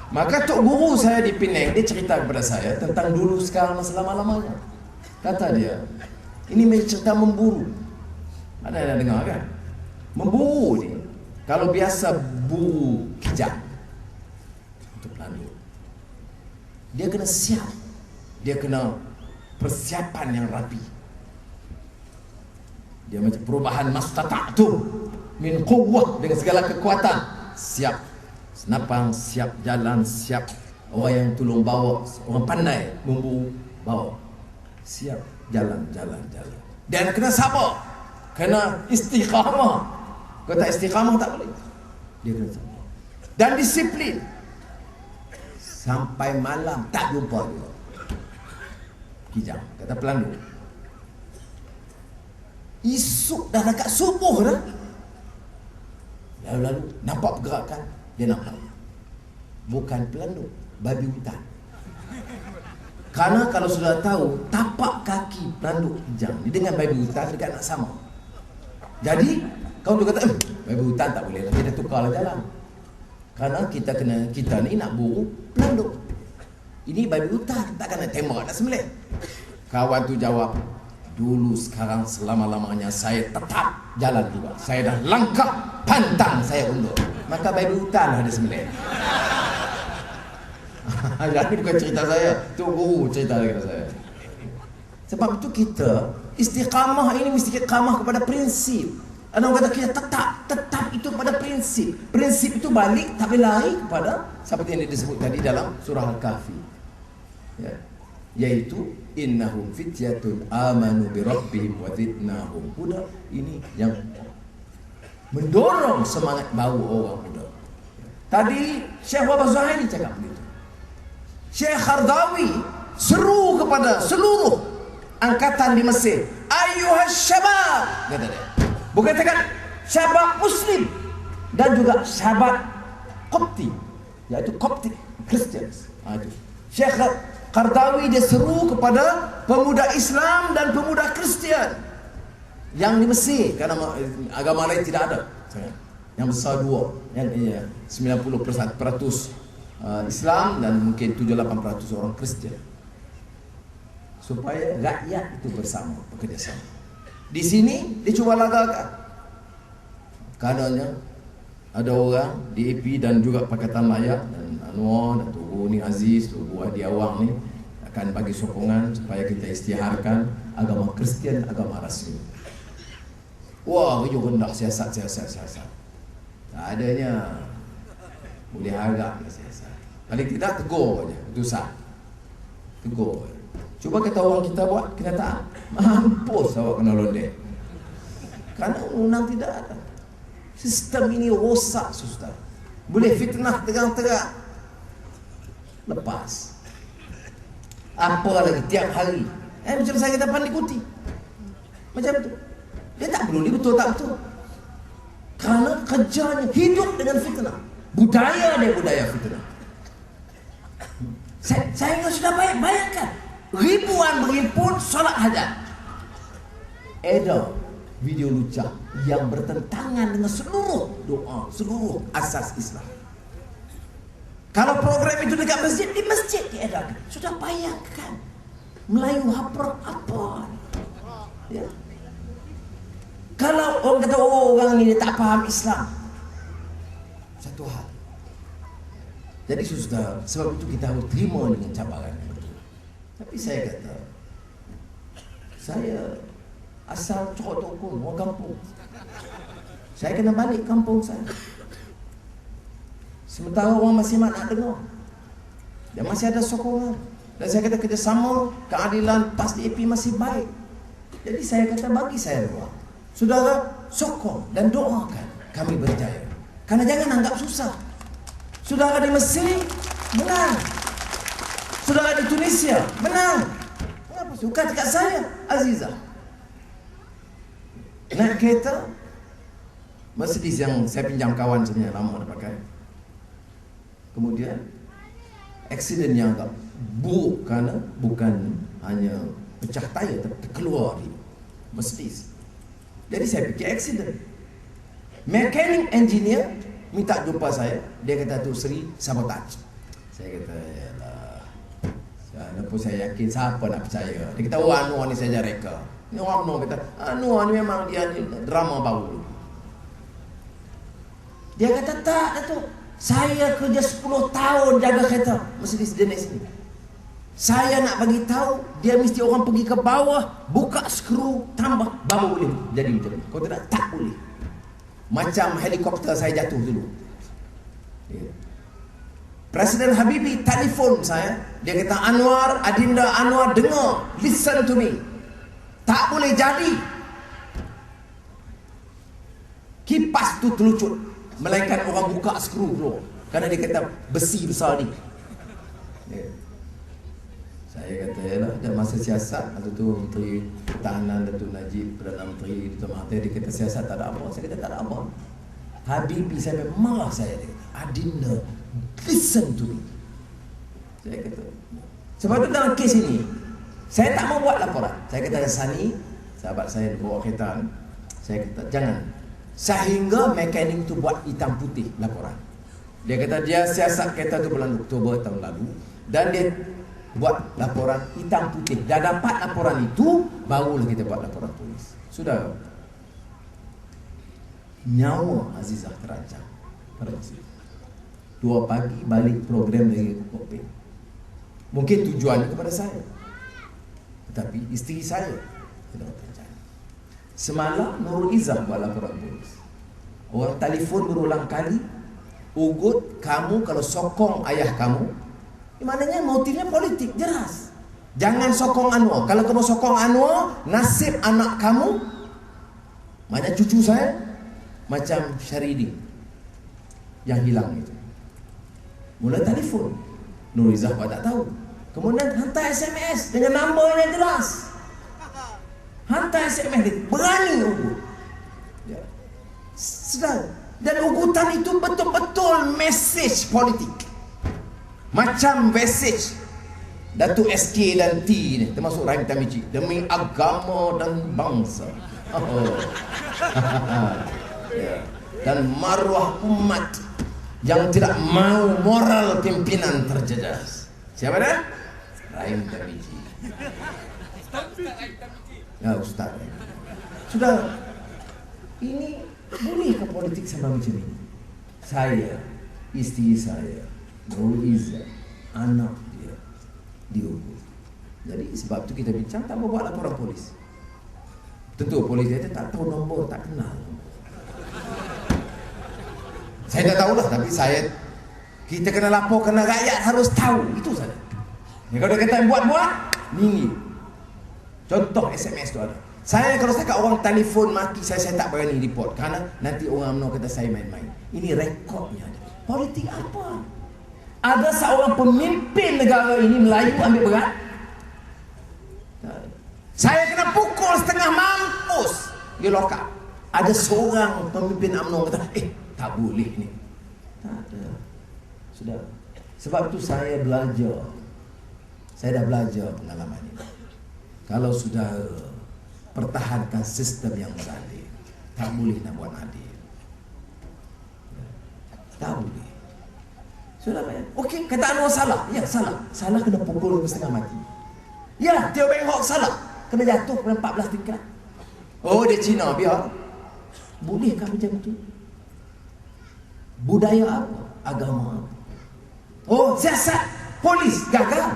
Maka tok guru saya di Penang, dia cerita kepada saya tentang dulu sekarang selama-lamanya. Kata dia, ini cerita memburu. Ada yang dengar kan? Memburu ni, kalau biasa buru kijang untuk pelandu, dia kena siap, dia kena persiapan yang rapi. Dia macam perubahan mastata'tu min quwwah, dengan segala kekuatan, siap senapang, siap jalan, siap orang yang tolong bawa, orang pandai memburu bawa, siap jalan. Dan kena sabar, kena istiqamah. Kalau tak istiqamah tak boleh. Dia kena sabar dan disiplin. Sampai malam tak jumpa juga kijang, kata pelandu. Esok dah dekat subuh dah, lalu nampak pergerakan. Dia nampak bukan pelandu, babi hutan. Karena kalau sudah tahu tapak kaki pelandu kijang ni dengan babi hutan dekat nak sama. Jadi kau tu kata babi hutan tak boleh, kita tukarlah jalan. Karena kita ni nak buru pelandu. Ini babi hutan, takkan nak tembak, nak sembelih. Kawan tu jawab, dulu sekarang selama-lamanya saya tetap jalan juga. Saya dah langkah, pantang saya undur. Maka babi hutan ada sembelih. Jadi bukan cerita saya, tu guru cerita kepada saya. Sebab itu kita istiqamah ini mesti istiqamah kepada prinsip. Ada orang kata kita tetap itu pada prinsip. Prinsip itu balik tak boleh lari kepada seperti yang disebut tadi dalam surah Al-Kahfi. Ya. Yaitu innahum fityatun amanu bi rabbihim wa zidnahum huda. Ini yang mendorong semangat baru orang muda. Tadi Syekh Wahbah Zuhaili cakap begitu. Syekh Qaradawi seru kepada seluruh angkatan di Mesir, ayyuhas syabab, kata dia. Bukan cakap syabab Muslim dan juga syabab Qopti, iaitu Coptic Christians. Itu Syekh Qaradawi dia seru kepada pemuda Islam dan pemuda Kristian yang di Mesir, karena agama lain tidak ada. Yang besar dua, yang 90% Islam dan mungkin 7-8% orang Kristian. Supaya rakyat itu bersama, bekerjasama. Di sini dia cuba lagakan. Karenanya ada orang di EP dan juga Pakatan Layak dan Anwar dan Tugu ni Aziz, Tugu Adi Awang ni akan bagi sokongan supaya kita istiharkan agama Kristian, agama rasmi. Wah, riuh rendah siasat. Tak adanya boleh harap siasat. Paling tidak tegur aja, putusan. Tegur. Cuba kata orang kita buat kenyataan, mampus awak kena londek. Kerana undang tidak ada. Sistem ini rosak, susah. Boleh fitnah terang-terang, lepas. Apa lagi tiap hari? Macam saya kata pandai kuti. Macam tu. Dia tak peduli betul tak betul. Kerana kerjanya hidup dengan fitnah. Budaya dia budaya fitnah. Saya sudah bayangkan ribuan berimpun solat hajat. Ada video lucah yang bertentangan dengan seluruh doa, seluruh asas Islam. Kalau program itu dekat masjid, di masjid diadakan. Sudah bayangkan Melayu apa? Ya. Kalau orang kata orang ini tak faham Islam, satu hal. Jadi sudah, sebab itu kita harus terima dengan cabaran itu. Tapi saya kata, saya asal Cokok Tokong, orang kampung. Saya kena balik kampung saya. Sementara orang masih nak dengar. Dan masih ada sokongan. Dan saya kata kerjasama, keadilan, PAS DAP masih baik. Jadi saya kata bagi saya doa. Saudara, sokong dan doakan kami berjaya. Karena jangan anggap susah. Saudara di Mesir, menang. Saudara di Tunisia, menang. Kenapa suka dekat saya, Azizah? Naik kereta Mercedes yang saya pinjam kawan sebenarnya lama dah pakai. Kemudian aksiden yang agak buruk kerana bukan hanya pecah tayar tapi keluar di Mercedes. Jadi saya fikir aksiden. Mekanik engineer minta jumpa saya. Dia kata tu Sri sabotage. Saya kata, yalah, walaupun saya yakin siapa nak percaya. Dia kata, oh Anwar ni saja reka. Ni orang UMNO kata, Anwar ni memang dia ni drama baru. Dia kata, tak Datuk, saya kerja 10 tahun jaga kereta Mercedes jenis ni. Saya nak bagi tahu, dia mesti orang pergi ke bawah, buka skru, tambah, baru boleh jadi macam ni. Kalau tidak, tak boleh. Macam helikopter saya jatuh dulu. Presiden Habibie telefon saya. Dia kata, Anwar, Adinda Anwar, dengar, listen to me. Tak boleh jadi. Kipas tu terlucut, melainkan orang buka skru keluar. Kerana dia kata besi besar ni. Saya kata, yalah, dah masa siasat. Waktu tu Menteri Pertahanan Datuk Najib, Perdana Menteri Datuk Mahathir, dia kata siasat tak ada apa. Saya kata tak ada apa. Habibie sampai marah saya. Dia kata, Adinda, listen to me. Saya kata, sebab tu dalam kes ini saya tak mau buat laporan. Saya kata, Sani, sahabat saya bawa kereta, saya kata, jangan, sehingga mekanik tu buat hitam putih laporan. Dia kata dia siasat kereta tu bulan Oktober tahun lalu, dan dia buat laporan hitam putih. Dah dapat laporan itu, barulah kita buat laporan polis. Sudah. Nyawa Azizah terancam pada masa itu. 2 pagi balik program dari Kokpit. Mungkin tujuannya kepada saya, tetapi isteri saya tidak terancam. Semalam Nurul Izzah buat laporan polis. Orang telefon berulang kali, Ugut, kamu kalau sokong ayah kamu, maknanya motifnya politik, jelas. Jangan sokong Anwar. Kalau kamu sokong Anwar, nasib anak kamu, maknanya cucu saya, macam Syaridi yang hilang itu. Mula telefon, Nurul Izzah tak tahu. Kemudian hantar SMS dengan nombor yang jelas. Hantar SMS dia, berani Ugut. Ya. Sedang. Dan ugutan itu betul-betul mesej politik. Macam mesej Datuk SK dan T ni, termasuk Rahim Tamici, demi agama dan bangsa. Oh. Ya. Dan maruah umat yang tidak mau moral pimpinan terjejas. Siapa dah? Rahim Tamici. Ya, Ustaz. Sudah. Ini boleh ke politik sama macam ini? Saya, isteri saya, Nurul Izzah, anak dia diukur. Jadi sebab tu kita bincang, tak mau buat laporan polis. Tentu polis dia tak tahu nombor, tak kenal. Saya tak tahulah, tapi kita kena lapor, kena rakyat harus tahu. Itu saja. Ya, kalau dia kata buat-buat, ni. Contoh SMS tu ada. Saya kalau saya kat orang telefon maki saya tak berani report, kerana nanti orang UMNO kata saya main-main. Ini rekodnya ada. Politik apa? Ada seorang pemimpin negara ini Melayu ambil berat? Saya kena pukul setengah mampus di lokap. Ada seorang pemimpin UMNO kata, tak boleh ni. Tak ada. Sudah. Sebab itu saya belajar. Saya dah belajar pengalaman ini. Kalau sudah pertahankan sistem yang beradil, tak boleh nak buat adil. Tak boleh. Sudah bayar. Okey, kata Anwar salah. Ya, salah. Salah kena pukul setengah mati. Ya, Teo Beng Hok salah. Kena jatuh pada 14 tingkat. Oh, dia Cina, biar. Bolehkah macam itu? Budaya apa? Agama apa? Oh, siasat. Polis gagal.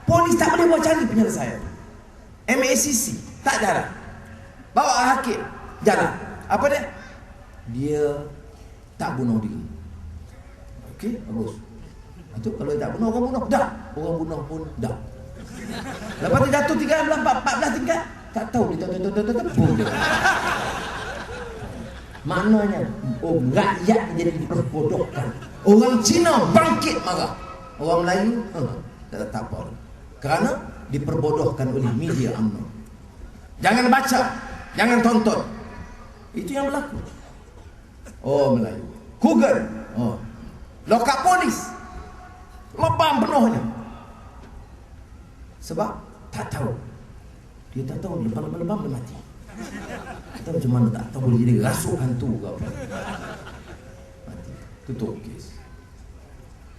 Polis tak boleh buat cari penyelesaian. MACC tak jalan. Bawa hakim jalan. Apa dia? Dia tak bunuh diri. Okey, bagus. Itu kalau dia tak bunuh, orang bunuh dah. Orang bunuh pun dah. Lepas dia jatuh 14 tingkat, tak tahu dia pun dia. Maknanya rakyat jadi diperbodohkan. Orang Cina bangkit marah. Orang Melayu tak apa. Kerana diperbodohkan oleh media UMNO. Jangan baca, jangan tonton. Itu yang berlaku. Oh, Melayu. Google. Oh. Lokap polis. Lebam penuhnya. Sebab tak tahu. Dia tak tahu lebam-lebam dia mati. Tak tahu macam mana, tak tahu boleh jadi rasuk hantu ke apa. Mati. Tutup kes.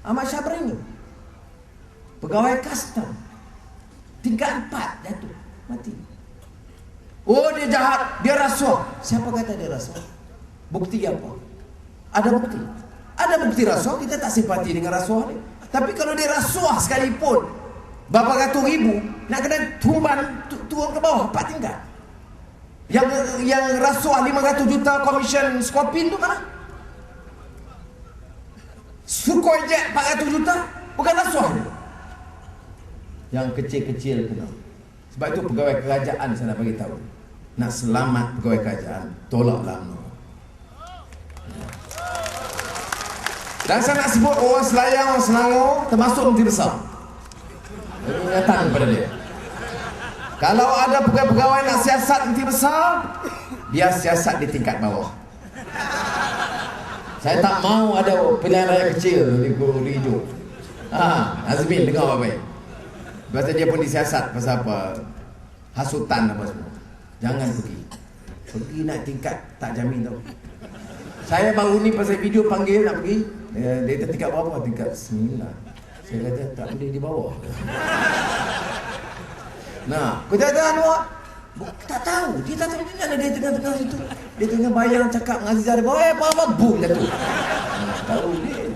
Ahmad Syabrini. Pegawai custom tingkat 4 jatuh, mati. Oh, dia jahat, dia rasuah. Siapa kata dia rasuah? Bukti apa? Ada bukti. Ada bukti rasuah, kita tak simpati dengan rasuah ni. Tapi kalau dia rasuah sekalipun berapa ratus ribu, nak kena tumban turun ke bawah 4 tingkat. Yang rasuah 500 juta komisen Skopin tu mana? Sukhoi jet 400 juta, bukan rasuah dia. Yang kecil-kecil kena. Sebab itu pegawai kerajaan saya nak bagi tahu. Nak selamat pegawai kerajaan, tolaklah UMNO. Dan saya nak sebut orang Selayang, orang Selangor termasuk Menteri Besar. Ingatan kepada dia. Kalau ada pegawai-pegawai nak siasat Menteri Besar, biar siasat di tingkat bawah. Saya tak mau ada pilihan raya kecil di hijau. Azmin dengar baik-baik. Pasal dia pun disiasat pasal apa? Hasutan apa semua. Jangan pergi. Pergi naik tingkat tak jamin tau. Saya baru ni pasal video panggil nak pergi. Dia tingkat berapa? Tingkat 9. Saya kata tak boleh di bawah. Nah, kau kata Anwar, tak tahu. Dia tak tahu dia ada dia tengah-tengah situ. Dia tengah bayang cakap dengan Azizah. Apa-apa boom jatuh. Tahu dia.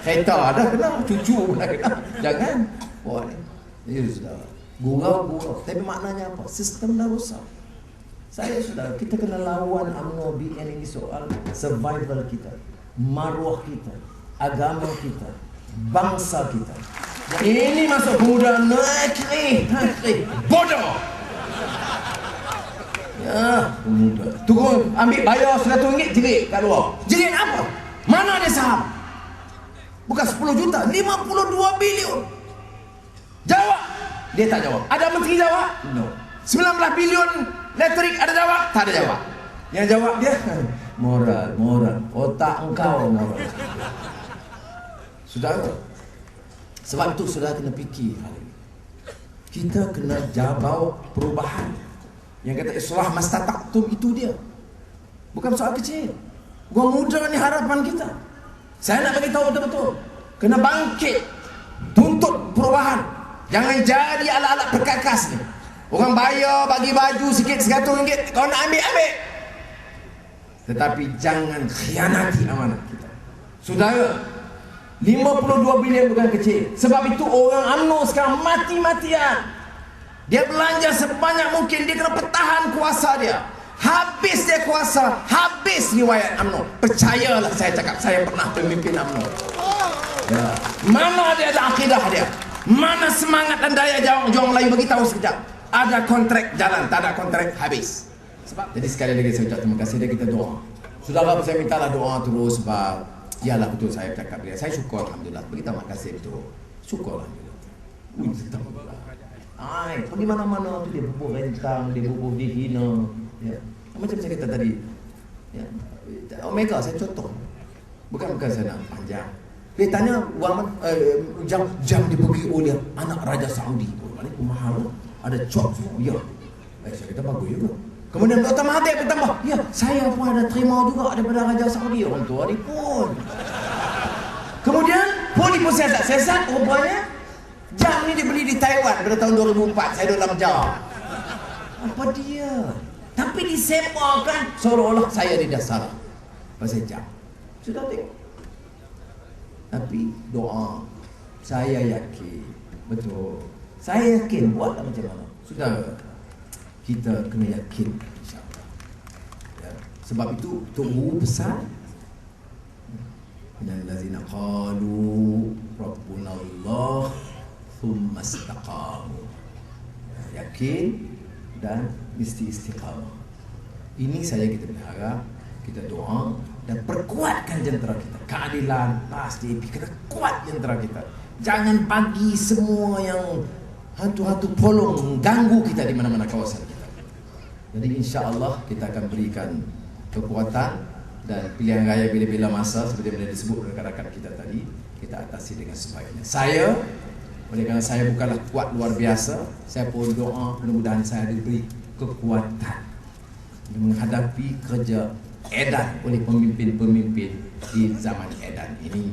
Kereta ada kena, cucu pun dah kena. Jangan. Wah ni. Ya sudah. Gurau. Tapi maknanya apa? Sistem dah rosak. Saya sudah, kita kena lawan UMNO BN ini soal survival kita, maruah kita, agama kita, bangsa kita. Ini masuk pemuda naik bodoh. Ya, pemuda. Turun, ambil bayar RM100 jerit kat luar. Jerit apa? Mana dia saham? Bukan 10 juta, 52 bilion. Jawab. Dia tak jawab. Ada menteri jawab? No. 19 bilion elektrik ada jawab? Tak ada jawab. Yang jawab dia moral. Otak engkau moral. Saudara, sebab itu saudara kena fikir hari ini. Kita kena jabau perubahan. Yang kata islah mastata'tum itu dia. Bukan soal kecil. Gua muda ni harapan kita. Saya nak bagi tahu betul-betul. Kena bangkit. Tuntut perubahan. Jangan jadi alat-alat perkakas ni. Orang bayar bagi baju sikit RM100, kau nak ambil. Tetapi jangan khianati amanah kita. Saudara, 52 bilion bukan kecil. Sebab itu orang UMNO sekarang mati-matian. Dia belanja sebanyak mungkin, dia kena pertahan kuasa dia. Habis dia kuasa, habis riwayat UMNO. Percayalah saya cakap, saya pernah pemimpin UMNO. Ya. Mana dia ada akidah dia? Mana semangat dan daya juang Melayu? Bagi tahu sekejap. Ada kontrak jalan, tak ada kontrak habis. Sebab jadi sekali lagi saya ucap terima kasih dan kita doa. Saudara, saya mintalah doa terus sebab ialah betul saya cakap dia. Saya syukur alhamdulillah. Bagi terima kasih betul. Syukur alhamdulillah. Pergi mana-mana tu dia bubuh rentang, dia bubuh dihina. Ya. Macam saya kata tadi. Ya. Omega saya contoh. Bukan saya nak panjang. Dia tanya jam dibagi oleh anak Raja Saudi. Ini mahal. Ada cop semua. Ya. Saya kata bagus juga. Kemudian Dr. Mahathir bertambah. Ya, saya pun ada terima juga daripada Raja Saudi. Orang tua ni pun. Kemudian pun siasat rupanya jam ni dibeli di Taiwan pada tahun 2004. Saya dalam jam. Apa dia? Tapi disemakan seolah-olah saya tidak salah pasal jam. Sudah tengok. Tapi doa, saya yakin betul. Saya yakin, buatlah macam mana. Sudah, kita kena yakin, insyaAllah. Ya. Sebab itu, tunggu pesan. Dan lazina qalu Rabbuna Allah thumma istaqamu. Yakin dan mesti istiqamah. Ini saja kita berharap, kita doa dan perkuatkan jentera kita. Keadilan, pasti kena kuat jentera kita. Jangan bagi semua yang hantu-hantu polong ganggu kita di mana-mana kawasan kita. Jadi insya-Allah kita akan berikan kekuatan dan pilihan raya bila-bila masa seperti yang disebut rekan-rekan kita tadi, kita atasi dengan sebaiknya. Saya, oleh kerana saya bukanlah kuat luar biasa, saya pun doa mudah-mudahan saya diberi kekuatan menghadapi kerja edan oleh pemimpin-pemimpin di zaman edan ini.